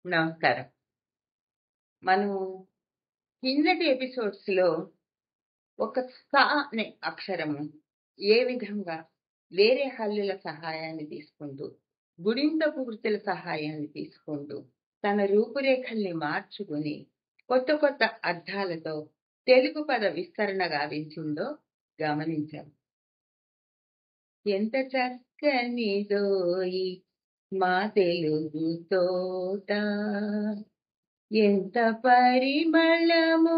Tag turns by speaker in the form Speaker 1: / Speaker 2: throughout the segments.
Speaker 1: నమస్కారం. మనం కిందటి ఎపిసోడ్స్‌లో ఒక 'స' అనే అక్షరము ఏ విధంగా వేరే హల్లుల సహాయాన్ని తీసుకుంటూ, గుణింతపు గుర్తుల సహాయాన్ని తీసుకుంటూ, తన రూపురేఖల్ని మార్చుకొని, కొత్త కొత్త అర్థాలతో తెలుగు పద విస్తరణ గావించిందో గమనించాం. ఎంత చక్కనిదోయి మా తెలుగు తోట, ఎంత పరిమళమోయి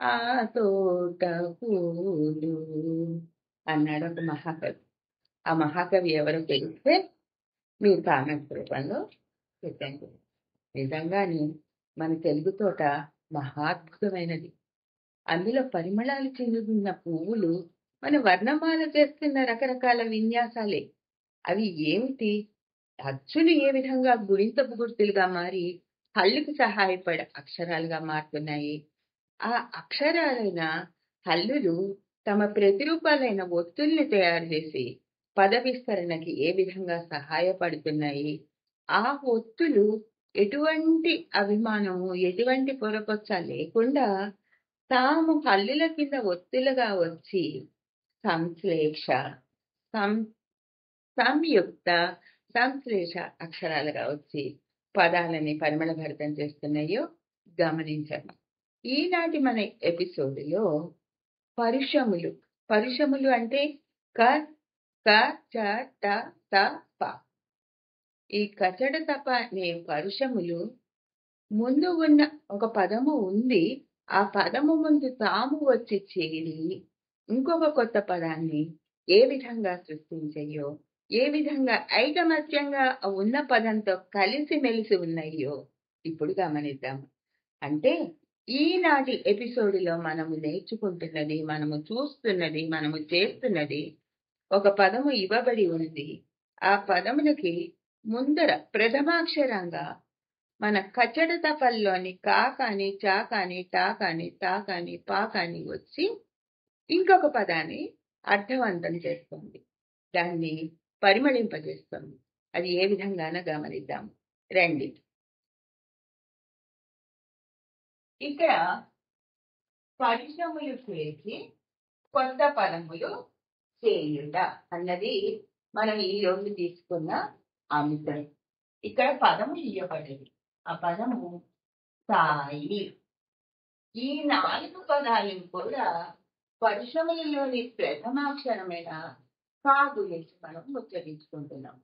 Speaker 1: ఆ తోట పూలు అన్నాడు ఒక మహాకవి. ఆ మహాకవి ఎవరో తెలిస్తే మీరు కామెంట్ రూపంలో పెట్టండి. నిజంగానే మన తెలుగు తోట మహాద్భుతమైనది. అందులో పరిమళాలు చెందుతున్న పువ్వులు మన వర్ణమాల చేస్తున్న రకరకాల విన్యాసాలే. అవి ఏమిటి? అచ్చులు ఏ విధంగా గుణింతపు గుర్తులుగా మారి హల్లుకి సహాయపడే అక్షరాలుగా మారుతున్నాయి. ఆ అక్షరాలైన హల్లులు తమ ప్రతిరూపాలైన ఒత్తుల్ని తయారు చేసి పద విస్తరణకి ఏ విధంగా సహాయపడుతున్నాయి. ఆ ఒత్తులు ఎటువంటి అభిమానము, ఎటువంటి పొరపొచ్చ లేకుండా తాము హల్లుల కింద ఒత్తులుగా వచ్చి సంశ్లేష, సంయుక్త, సంశ్లేష అక్షరాలుగా వచ్చి పదాలని పరిమళభరితం చేస్తున్నాయో గమనించాము. ఈనాటి మన ఎపిసోడ్లో పరుషములు. పరుషములు అంటే క, క, చ, ట, త, ప. ఈ కచడ తప అనే పరుషములు ముందు ఉన్న ఒక పదము ఉంది. ఆ పదము ముందు తాము వచ్చి చేరి ఇంకొక కొత్త పదాన్ని ఏ విధంగా సృష్టించాయో, ఏ విధంగా ఐకమత్యంగా ఉన్న పదంతో కలిసిమెలిసి ఉన్నాయో ఇప్పుడు గమనిద్దాం. అంటే ఈనాటి ఎపిసోడ్లో మనము నేర్చుకుంటున్నది, మనము చూస్తున్నది, మనము చేస్తున్నది ఒక పదము ఇవ్వబడి ఉంది. ఆ పదములకి ముందర ప్రథమాక్షరంగా మన కచడ తపల్లోని కా కానీ, చా కానీ, టా కానీ, తా కానీ, పా కానీ వచ్చి ఇంకొక పదాన్ని అర్థవంతం చేస్తుంది. దాన్ని పరిమళింపజేస్తుంది. అది ఏ విధంగానో గమనిద్దాం రండి. ఇక్కడ పరిశ్రమలు చేసి కొత్త పదములు చేయుట అన్నది మనం ఈ రోజు తీసుకున్న అంశం. ఇక్కడ పదము ఇయ్యబడ్డది. ఆ పదము సాయి. ఈ 4 పదాలు కూడా పరిశ్రమలలోని ప్రథమాక్షరమైన కా గురించి మనం ముచ్చరించుకుంటున్నాం.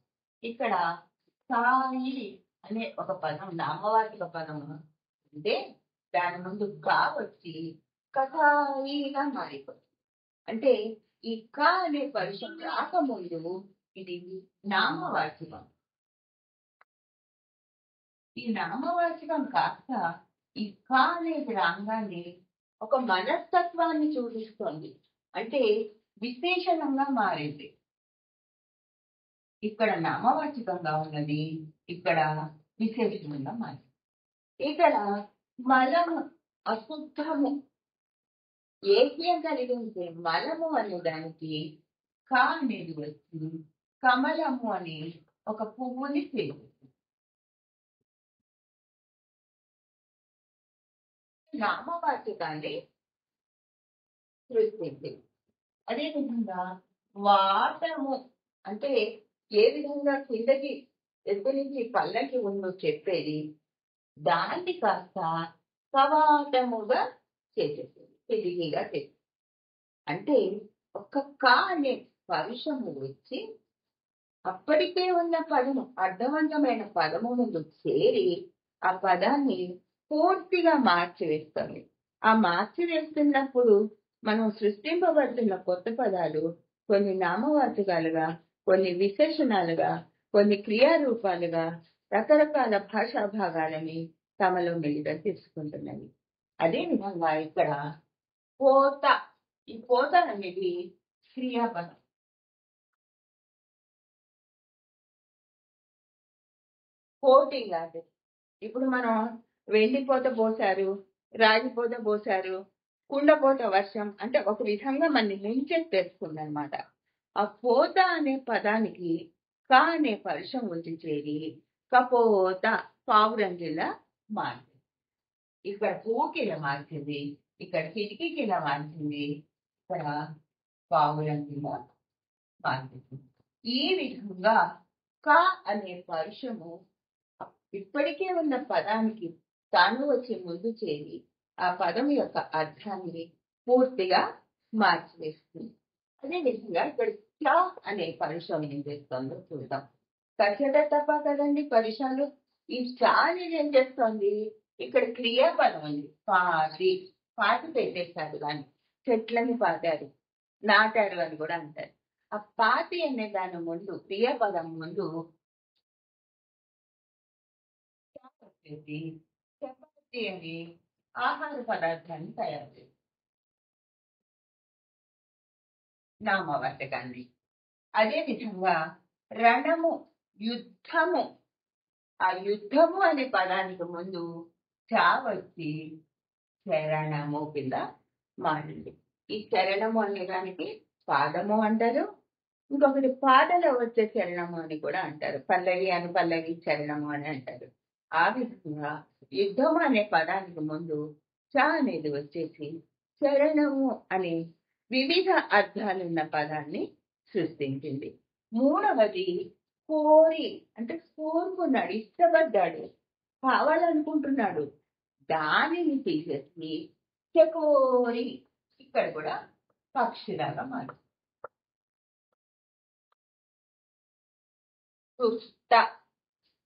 Speaker 1: ఇక్కడ సాయి అనే ఒక పదం నామవాచక పదము అంటే దాని ముందు కా వచ్చి కథాయిగా మారిపోతుంది. అంటే ఈ కా అనే పరిశ్రమ రాకముందు ఇది నామవాచకం. ఈ నామవాచకం కాస్త ఈ కా అనేది రాగానే ఒక మనస్తత్వాన్ని చూపిస్తోంది. అంటే విశేషణంగా మారింది. ఇక్కడ నామవాచకంగా ఉన్నది, ఇక్కడ విశేషణంగా మారింది. ఇక్కడ మలము, అశుద్ధము ఏక్యం కలిగి ఉంటే మలము అనే దానికి కా అనేది వచ్చి కమలము అనే ఒక పువ్వుని చేస్తుంది. నామవాచకాన్ని సృష్టించింది. అదేవిధంగా వాటము అంటే ఏ విధంగా కిందకి ఎత్తు నుంచి పల్లకి ఉందో చెప్పేది, దాన్ని కాస్త కవాటముగా చేసేసింది, తిరిగిగా చేసింది. అంటే ఒక్క కా అనే పరుషము వచ్చి అప్పటికే ఉన్న పదము, అర్థవంతమైన పదము ముందు చేరి ఆ పదాన్ని పూర్తిగా మార్చివేస్తుంది. ఆ మార్చివేస్తున్నప్పుడు మనం సృష్టింపబడుతున్న కొత్త పదాలు కొన్ని నామవాచకాలుగా, కొన్ని విశేషణాలుగా, కొన్ని క్రియారూపాలుగా రకరకాల భాషా భాగాలని తమలో మిళితం తీసుకుంటున్నవి. అదేవిధంగా ఇక్కడ పోత, ఈ పోత అనేది క్రియాపదం. కోటింగ్ లాంటిది. ఇప్పుడు మనం వెండిపోత పోసారు, రాగిపోత పోసారు, కుండపోత వర్షం అంటే ఒక విధంగా మనని ముంచెత్తేస్తుంది అనమాట. ఆ పోత అనే పదానికి కా అనే పరుషం వచ్చి చేరి కపోత పావురం కింద మార్చింది. ఇక్కడ పువ్వుకి ఇలా మార్చింది, ఇక్కడ కిటికీకి ఇలా మార్చింది, ఇక్కడ పావురం కింద మార్చింది. ఈ విధంగా క అనే పరుషము ఇప్పటికే ఉన్న పదానికి తాను వచ్చి ముందు చేరి ఆ పదం యొక్క అర్థాన్ని పూర్తిగా మార్చివేస్తుంది. అదేవిధంగా ఇక్కడ చ అనే పరుషం ఏం చేస్తుందో చూద్దాం. కచ్చట తప్ప కదండి పరుషాలు. ఈ చ అనేది ఏం చేస్తుంది, ఇక్కడ క్రియాపదం ఉంది. పాతి పెట్టేశారు, దాన్ని చెట్లని పాతారు, నాటారు అని కూడా అంటారు. ఆ పాతి అనే దాని ముందు క్రియాపదం ముందు చపాతి అని ఆహార పదార్థాన్ని తయారు చేస్తారు, నామవాచకాన్ని. అదేవిధంగా రణము, యుద్ధము, ఆ యుద్ధము అనే పదానికి ముందు చా వచ్చి చరణము కింద మారింది. ఈ చరణము అనే దానికి పాదము అంటారు, ఇంకొకటి పాటలో వచ్చే చరణము అని కూడా అంటారు. పల్లవి అనుపల్లవి చరణము అని అంటారు. ఆ విధంగా యుద్ధము అనే పదానికి ముందు చ అనేది వచ్చేసి చరణము అనే వివిధ అర్థాలున్న పదాన్ని సృష్టించింది. మూడవది కోరి, అంటే కోరుకున్నాడు, ఇష్టపడ్డాడు, కావాలనుకుంటున్నాడు, దానిని తీసేసి చకోరి, ఇక్కడ కూడా పక్షిలాగా మారు. తుష్ట,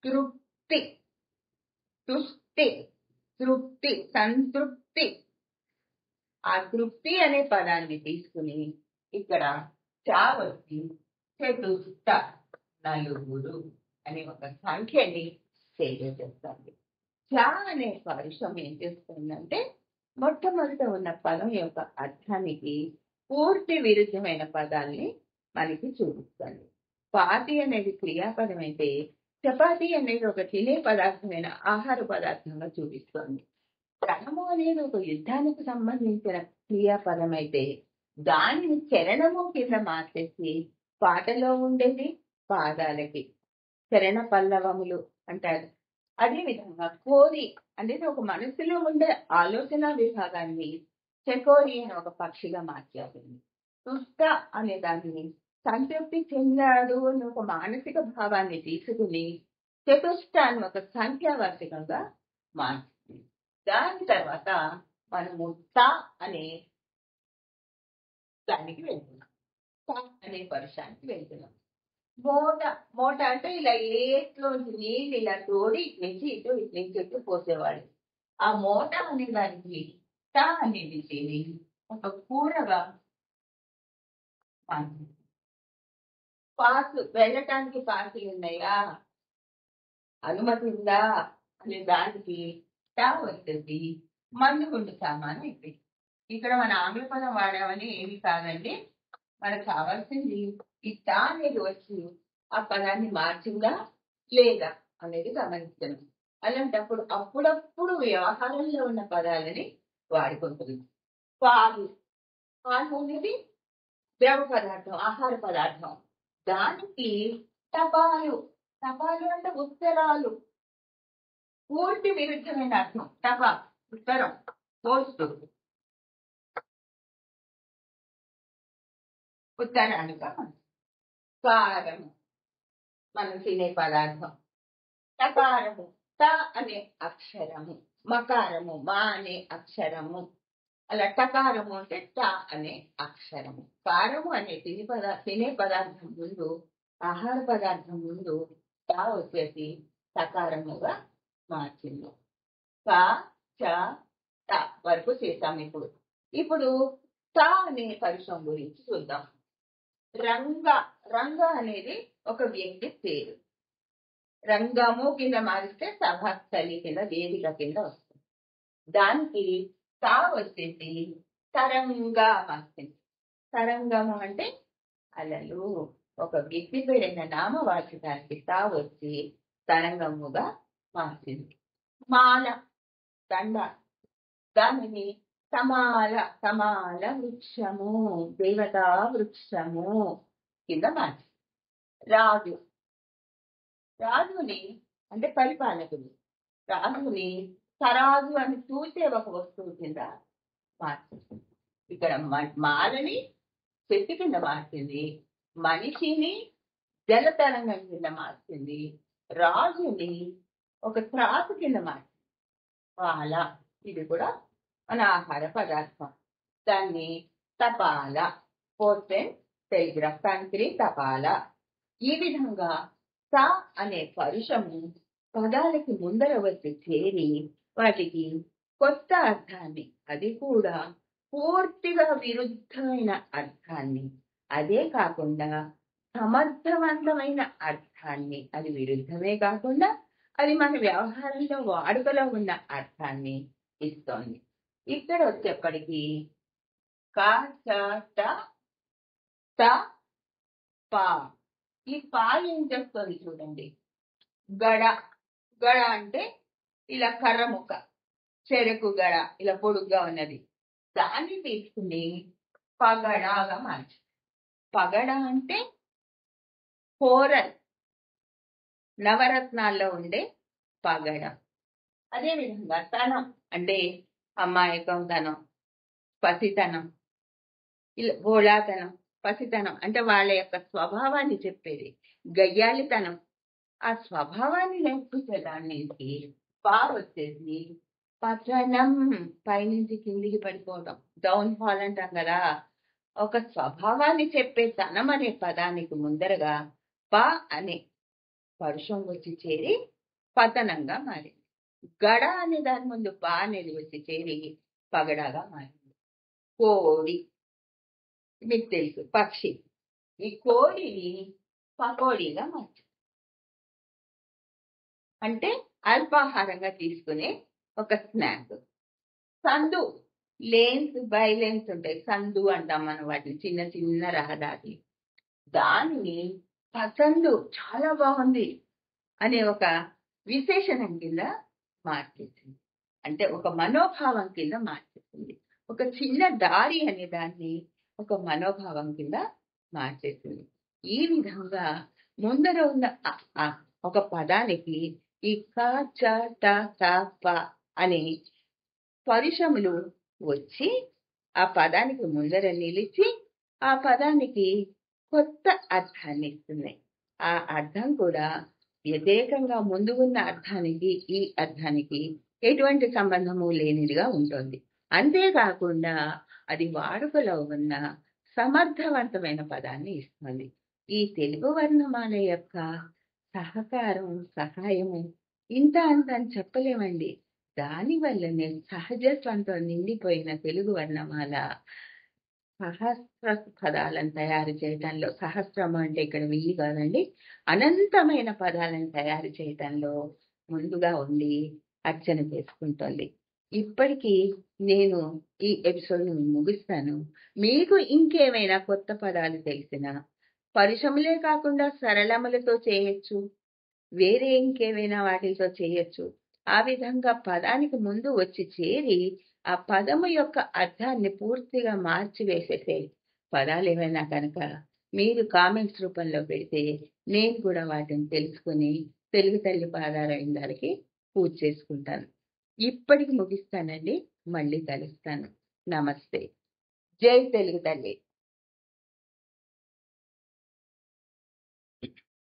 Speaker 1: తృప్తి, తుష్టి, తృప్తి, సంతృప్తి. ఆ తృప్తి అనే పదాన్ని తీసుకుని ఇక్కడ చా వచ్చి చతుష్ట, నలుగురు అనే ఒక సంఖ్యని తెలియజేస్తుంది. చా అనే పరుషం ఏం చేస్తుందంటే మొట్టమొదట ఉన్న పదం యొక్క అర్థానికి పూర్తి విరుద్ధమైన పదాల్ని మనకి చూపిస్తుంది. పాతి అనేది క్రియాపదం అయితే చపాతి అనేది ఒక తినే పదార్థమైన ఆహార పదార్థంగా చూపిస్తుంది. రణము అనేది ఒక యుద్ధానికి సంబంధించిన క్రియాపదం అయితే దానిని చరణము కింద మార్చేసి పాటలో ఉండేది పాదాలకి చరణ పల్లవములు అంటారు. అదేవిధంగా కోరి అనేది ఒక మనసులో ఉండే ఆలోచన విభాగాన్ని చకోరి అని ఒక పక్షిగా మార్చేసింది. తుష్ట అనే దాన్ని సంతృప్తి చెందాడు అని ఒక మానసిక భావాన్ని తీసుకుని చతుష్ట అని ఒక సంఖ్యావాచకంగా మార్చింది. దాని తర్వాత మనము త అనే దానికి వెళ్తున్నాం, త అనే పరుషానికి వెళ్తున్నాం. మోట అంటే ఇలా ఏట్లోంచి నీళ్ళు ఇలా తోడి ఇటు నుంచి ఇటు పోసేవాడు. ఆ మోట అనే దానికి ట అనేది చేరి ఒక కూరగా పాసు, వెళ్ళటానికి పాసులు ఉన్నాయా, అనుమతి ఉందా అనే దానికి ట వచ్చేసి మందుగుండు సామాను అయిపోయింది. ఇక్కడ మన ఆంగ్ల పదం వాడామని ఏమి కాదండి, మనకు కావాల్సింది ఈ ట అనేది వచ్చి ఆ పదాన్ని మార్చిందా లేదా అనేది గమనించడం. అలాంటప్పుడు అప్పుడప్పుడు వ్యవహారంలో ఉన్న పదాలని వాడుకుంటుంది. పాలు, పాలు అనేది ద్రవ పదార్థం, ఆహార పదార్థం. దానికి టపాలు, టపాలు అంటే ఉత్తరాలు, పూర్తి విరుద్ధమైన అర్థం. టపా ఉత్తరం, పోస్టు, ఉత్తరాలుగా. కారము మనం తినే పదార్థం. టకారము, ట అనే అక్షరము, మకారము, మా అనే అక్షరము, అలా టకారము అంటే ట అనే అక్షరము. కారము అనే తినే పదార్థం ముందు, ఆహార పదార్థం ముందు ట వచ్చేసి టకారముగా మార్చింది. క చ ట వరకు చేస్తాం. ఇప్పుడు త అనే పరుషం గురించి చూద్దాం. రంగ, రంగ అనేది ఒక వ్యక్తి పేరు. రంగము కింద మారిస్తే సభాస్థలి కింద, వేదిక కింద వస్తుంది. దానికి తా వచ్చేసి తరంగా మార్చింది. తరంగము అంటే అలలు. ఒక వ్యక్తి పేరైన నామవాచకానికి తా వచ్చి తరంగముగా మార్చింది. మాల, దండ, దానిని సమాల, సమాల వృక్షము, దేవతా వృక్షము కింద మార్చింది. రాజు, రాజుని అంటే పరిపాలకుడు. రాజుని తరాజు అని చూసే ఒక వస్తువు కింద మార్చింది. ఇక్కడ మాలని చెట్టు కింద మార్చింది, మనిషిని జలతరంగం కింద మార్చింది, రాజుని ఒక త్రాసు కింద మార్చింది. పాల ఇది కూడా మన ఆహార పదార్థం. దాన్ని తపాల, పోస్ట్ అండ్ టెలిగ్రాఫ్, తంత్రి, తపాల. ఈ విధంగా స అనే పరుషము పదాలకి ముందర వచ్చి చేరి వాటికి కొత్త అర్థాన్ని, అది కూడా పూర్తిగా విరుద్ధమైన అర్థాన్ని, అదే కాకుండా సమర్థవంతమైన అర్థాన్ని, అది విరుద్ధమే కాకుండా అది మన వ్యవహారంలో వాడుకలో ఉన్న అర్థాన్ని ఇస్తోంది. ఇక్కడ వచ్చేప్పటికీ క చ ట త ప. ఈ పా ఏం చేస్తుంది చూడండి. గడ, గడ అంటే ఇలా కర్ర ముక్క, చెరకు గడ ఇలా పొడుగ్గా ఉన్నది, దాన్ని తీసుకుని పగడాగా మార్చి. పగడ అంటే కోరల్, నవరత్నాల్లో ఉండే పగడ. అదేవిధంగా తనం అంటే అమాయకం తనం, పసితనం, ఇలా భోళాతనం, పసితనం అంటే వాళ్ళ యొక్క స్వభావాన్ని చెప్పేది. గయ్యాలితనం, ఆ స్వభావాన్ని నేర్పించేదానికి పా వచ్చేసి పతనం, పైనుంచి కిందికి పడిపోవడం, డౌన్ ఫాల్ అంటాం కదా. ఒక స్వభావాన్ని చెప్పే తనం అనే పదానికి ముందరగా ప అనే పరుషం వచ్చి చేరి పతనంగా మారింది. గడ అనే దాని ముందు పా అనేది వచ్చి చేరి పగడగా మారింది. కోడి మీకు తెలుసు, పక్షి. ఈ కోడిని పకోడీగా మార్చింది. అంటే అల్పాహారంగా తీసుకునే ఒక స్నాక్. సందు, లేన్స్ బై లేన్స్ ఉంటాయి, సందు అంటాం మనం వాటిని, చిన్న చిన్న రహదారి. దానిని పసందు, చాలా బాగుంది అనే ఒక విశేషణం కింద మార్చేసింది. అంటే ఒక మనోభావం కింద మార్చేసింది. ఒక చిన్న దారి అనే దాన్ని ఒక మనోభావం కింద మార్చేసింది. ఈ విధంగా ముందర ఉన్న ఒక పదానికి ఈ క చ ట త ప అనే పరుషములు వచ్చి ఆ పదానికి ముందర నిలిచి ఆ పదానికి కొత్త అర్థాన్ని ఇస్తున్నాయి. ఆ అర్థం కూడా వ్యతిరేకంగా ముందు ఉన్న అర్థానికి ఈ అర్థానికి ఎటువంటి సంబంధము లేనిదిగా ఉంటుంది. అంతేకాకుండా అది వాడుకలో ఉన్న సమర్థవంతమైన పదాన్ని ఇస్తుంది. ఈ తెలుగు వర్ణమాల యొక్క సహకారం, సహాయము ఇంత అంత అని చెప్పలేమండి. దానివల్లనే సహజత్వంతో నిండిపోయిన తెలుగు వర్ణమాల సహస్ర పదాలను తయారు చేయటంలో, సహస్రము అంటే ఇక్కడ 1000 కాదండి, అనంతమైన పదాలను తయారు చేయటంలో ముందుగా ఉండి అర్చన చేసుకుంటోంది. ఇప్పటికీ నేను ఈ ఎపిసోడ్ ముగిస్తాను. మీకు ఇంకేమైనా కొత్త పదాలు తెలిసినా, పరుషములే కాకుండా సరళములతో చేయొచ్చు, వేరే ఇంకేమైనా వాటితో చేయొచ్చు. ఆ విధంగా పదానికి ముందు వచ్చి చేరి ఆ పదము యొక్క అర్థాన్ని పూర్తిగా మార్చివేసేసే పదాలు ఏమైనా కనుక మీరు కామెంట్స్ రూపంలో పెడితే నేను కూడా వాటిని తెలుసుకుని తెలుగు తల్లి పాదారవిందాలకి పూజ చేసుకుంటాను. ఇప్పటికి ముగిస్తానండి, మళ్ళీ కలుస్తాను. నమస్తే. జై తెలుగు తల్లి.